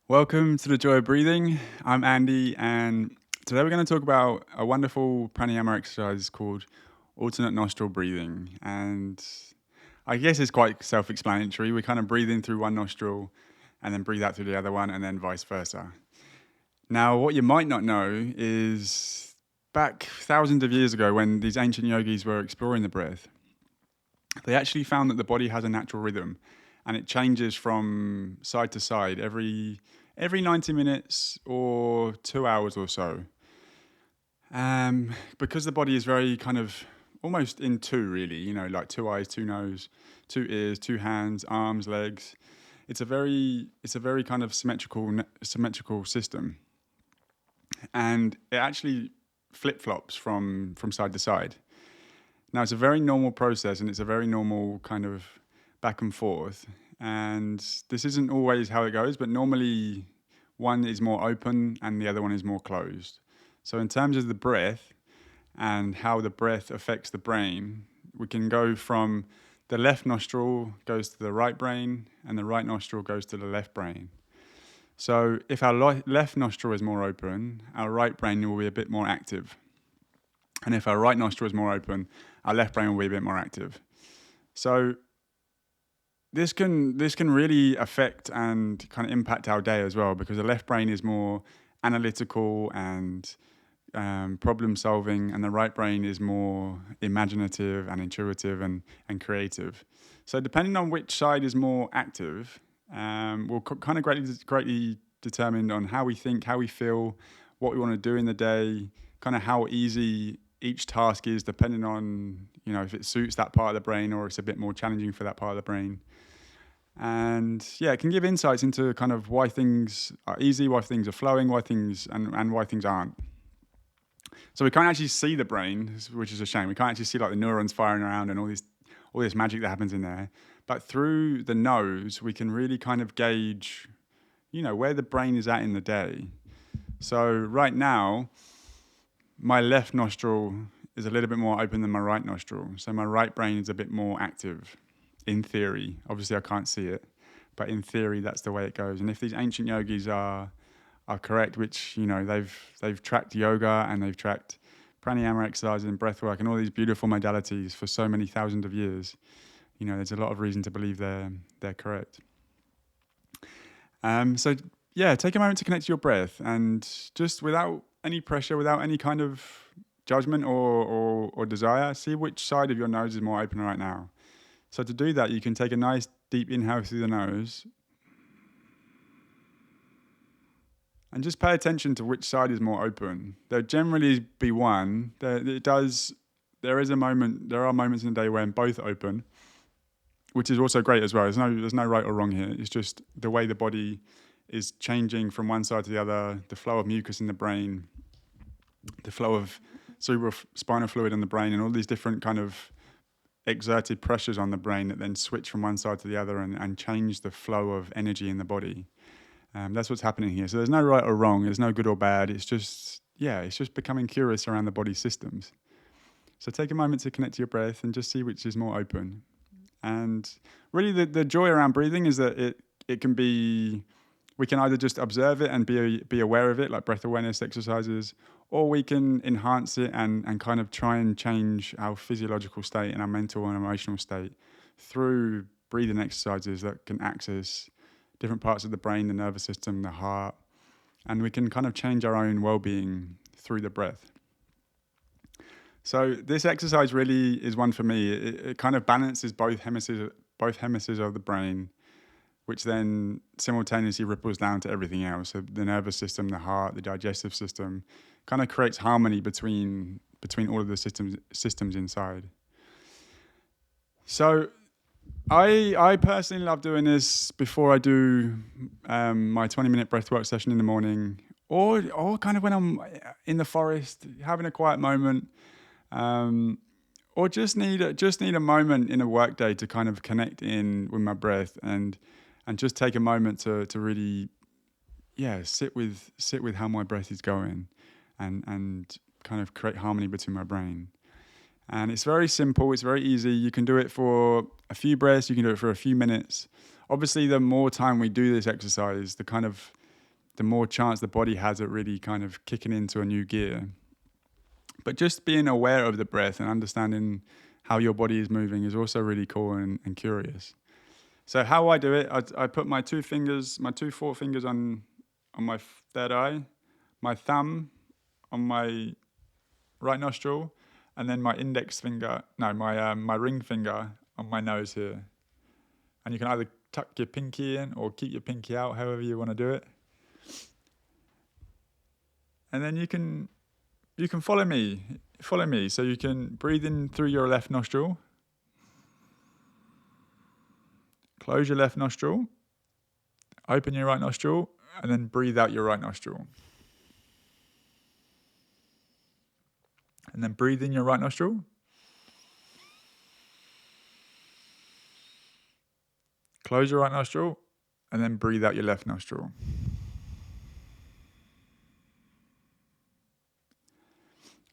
Welcome to the Joy of Breathing. I'm Andy, and today we're going to talk about a wonderful pranayama exercise called alternate nostril breathing. And I guess it's quite self explanatory. We kind of breathe in through one nostril and then breathe out through the other one, and then vice versa. Now, what you might not know is back thousands of years ago, when these ancient yogis were exploring the breath, they actually found that the body has a natural rhythm and it changes from side to side every 90 minutes or 2 hours or so. Because the body is very kind of almost in two, really, like two eyes, two nose, two ears, two hands, arms, legs. It's a very kind of symmetrical system, and it actually flip flops from side to side. Now, it's a very normal process, and it's a very normal kind of back and forth. And this isn't always how it goes, but normally one is more open and the other one is more closed. So, in terms of the breath and how the breath affects the brain, we can go from the left nostril goes to the right brain, and the right nostril goes to the left brain. So, if our left nostril is more open, our right brain will be a bit more active. And if our right nostril is more open, our left brain will be a bit more active. So this can really affect and kind of impact our day as well, because the left brain is more analytical and problem solving, and the right brain is more imaginative and intuitive and creative. So depending on which side is more active, will kind of greatly determine on how we think, how we feel, what we want to do in the day, kind of how easy each task is, depending on if it suits that part of the brain or it's a bit more challenging for that part of the brain. And yeah, it can give insights into kind of why things are easy, why things are flowing, why things and why things aren't. So we can't actually see the brain, which is a shame. We can't actually see like the neurons firing around and all this magic that happens in there. But through the nose, we can really kind of gauge, where the brain is at in the day. So right now, my left nostril is a little bit more open than my right nostril. So my right brain is a bit more active, in theory. Obviously, I can't see it, but in theory, that's the way it goes. And if these ancient yogis are correct, which they've tracked yoga and they've tracked pranayama exercises and breath work and all these beautiful modalities for so many thousands of years, there's a lot of reason to believe they're correct. So yeah, take a moment to connect to your breath, and just without any pressure, without any kind of judgment or desire, see which side of your nose is more open right now. So to do that, you can take a nice deep inhale through the nose and just pay attention to which side is more open. There'll generally be one. There are moments in the day when both open, which is also great as well. There's no right or wrong here. It's just the way the body is changing from one side to the other, the flow of mucus in the brain, the flow of cerebrospinal fluid in the brain, and all these different kind of exerted pressures on the brain that then switch from one side to the other and change the flow of energy in the body. That's what's happening here. So there's no right or wrong. There's no good or bad. It's just becoming curious around the body's systems. So take a moment to connect to your breath and just see which is more open. And really the joy around breathing is that it can be, we can either just observe it and be aware of it, like breath awareness exercises, or we can enhance it and kind of try and change our physiological state and our mental and emotional state through breathing exercises that can access different parts of the brain, the nervous system, the heart, and we can kind of change our own well-being through the breath. So this exercise really is one for me. It kind of balances both hemispheres of the brain, which then simultaneously ripples down to everything else. So the nervous system, the heart, the digestive system, kind of creates harmony between all of the systems inside. So I personally love doing this before I do my 20-minute breathwork session in the morning, or kind of when I'm in the forest having a quiet moment, or just need a moment in a workday to kind of connect in with my breath and just take a moment to really sit with how my breath is going and kind of create harmony between my brain. And it's very simple, it's very easy. You can do it for a few breaths, you can do it for a few minutes. Obviously, the more time we do this exercise, the kind of the more chance the body has at really kind of kicking into a new gear. But just being aware of the breath and understanding how your body is moving is also really cool and curious. So how I do it, I put my two forefingers on my third eye, my thumb on my right nostril, and then my my ring finger on my nose here. And you can either tuck your pinky in or keep your pinky out, however you want to do it. And then you can follow me. So you can breathe in through your left nostril, close your left nostril, open your right nostril, and then breathe out your right nostril. And then breathe in your right nostril. Close your right nostril, and then breathe out your left nostril.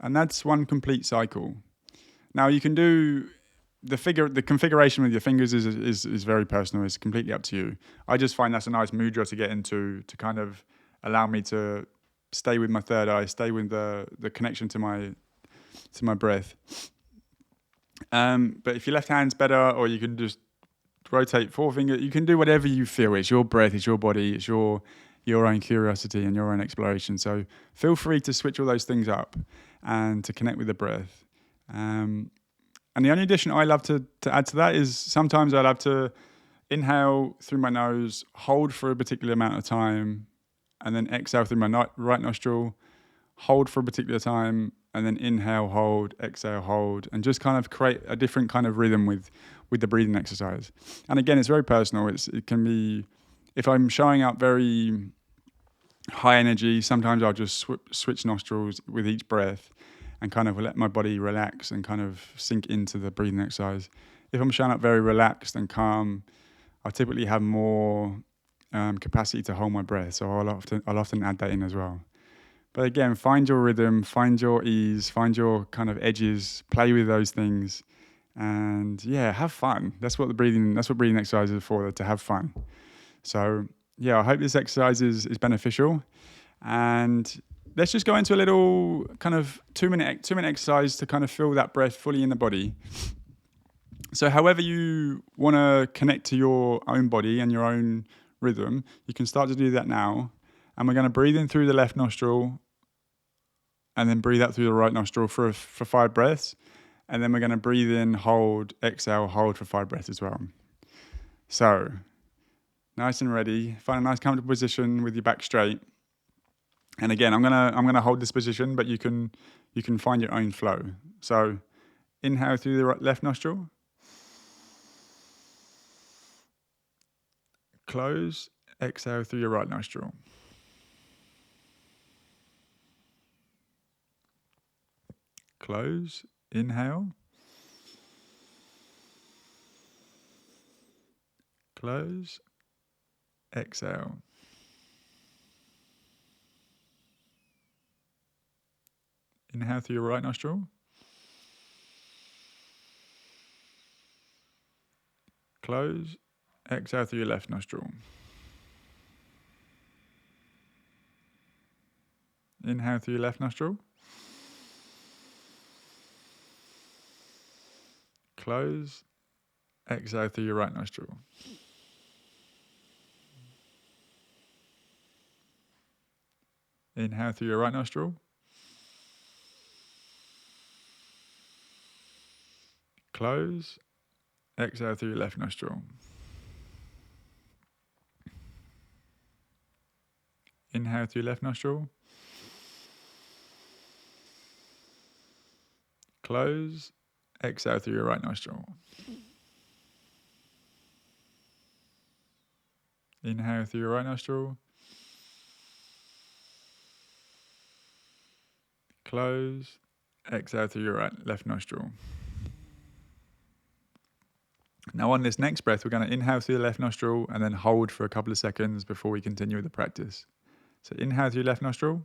And that's one complete cycle. Now you can do the configuration with your fingers is very personal. It's completely up to you. I just find that's a nice mudra to get into to kind of allow me to stay with my third eye, stay with the connection to my breath. But if your left hand's better, or you can just rotate forefinger, you can do whatever you feel. It's your breath, it's your body, it's your own curiosity and your own exploration. So feel free to switch all those things up and to connect with the breath. And the only addition I love to add to that is sometimes I love to inhale through my nose, hold for a particular amount of time, and then exhale through my right nostril, hold for a particular time, and then inhale, hold, exhale, hold, and just kind of create a different kind of rhythm with the breathing exercise. And again, it's very personal. It can be, if I'm showing up very high energy, sometimes I'll just switch nostrils with each breath and kind of let my body relax and kind of sink into the breathing exercise. If I'm showing up very relaxed and calm, I typically have more capacity to hold my breath. So I'll often add that in as well. But again, find your rhythm, find your ease, find your kind of edges, play with those things, and yeah, have fun. That's what breathing exercises are for, to have fun. So yeah, I hope this exercise is beneficial. And let's just go into a little kind of 2 minute exercise to kind of feel that breath fully in the body. So however you want to connect to your own body and your own rhythm, you can start to do that now. And we're going to breathe in through the left nostril and then breathe out through the right nostril for 5 breaths. And then we're going to breathe in, hold, exhale, hold for 5 breaths as well. So nice and ready. Find a nice comfortable position with your back straight. And again, I'm gonna hold this position, but you can find your own flow. So inhale through the left nostril. Close, exhale through your right nostril. Close, inhale. Close, exhale. Inhale through your right nostril. Close, exhale through your left nostril. Inhale through your left nostril. Close, exhale through your right nostril. Inhale through your right nostril. Close, exhale through your left nostril. Inhale through your left nostril. Close, exhale through your right nostril. Inhale through your right nostril. Close, exhale through your left nostril. Now on this next breath, we're going to inhale through the left nostril and then hold for a couple of seconds before we continue with the practice. So inhale through your left nostril.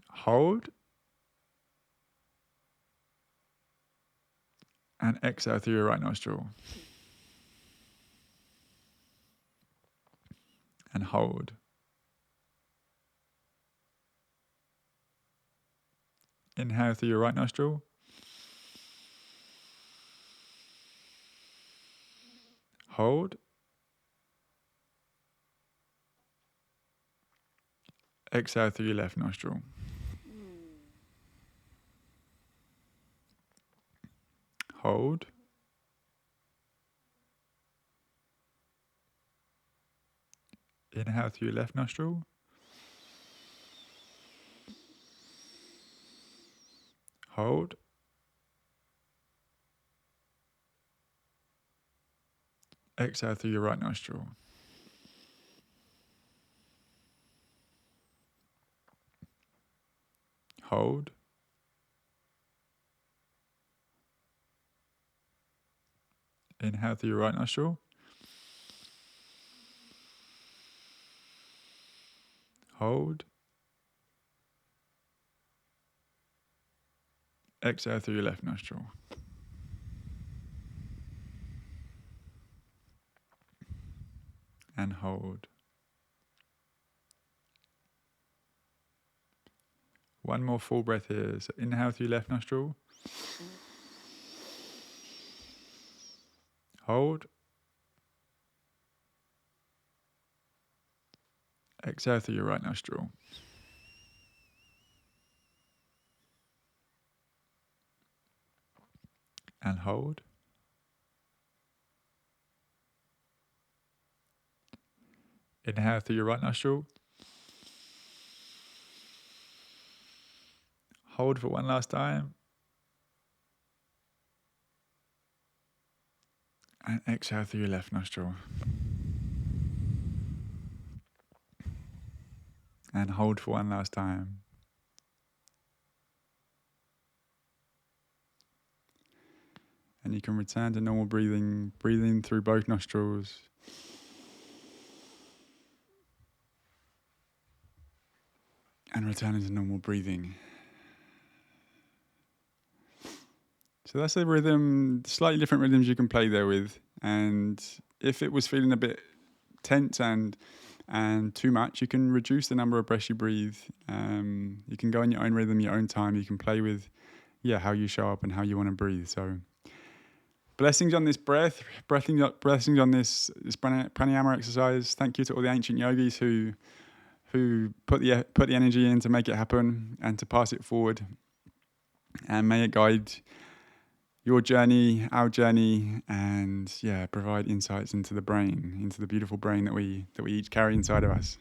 Hold. And exhale through your right nostril. hold. Inhale through your right nostril. Hold. Exhale through your left nostril. Hold. Inhale through your left nostril. Hold. Exhale through your right nostril. Hold. Inhale through your right nostril. Hold. Exhale through your left nostril. And hold. One more full breath here. So inhale through your left nostril. Hold. Exhale through your right nostril. And hold. Inhale through your right nostril. Hold for one last time. And exhale through your left nostril. And hold for one last time. And you can return to normal breathing, breathing through both nostrils. And returning to normal breathing. So that's the rhythm, slightly different rhythms you can play there with. And if it was feeling a bit tense and too much, you can reduce the number of breaths you breathe. You can go in your own rhythm, your own time. You can play with, how you show up and how you want to breathe. So blessings on this breath, blessings on this pranayama exercise. Thank you to all the ancient yogis who put the energy in to make it happen and to pass it forward. And may it guide your journey, our journey, and provide insights into the brain, into the beautiful brain that we each carry inside of us.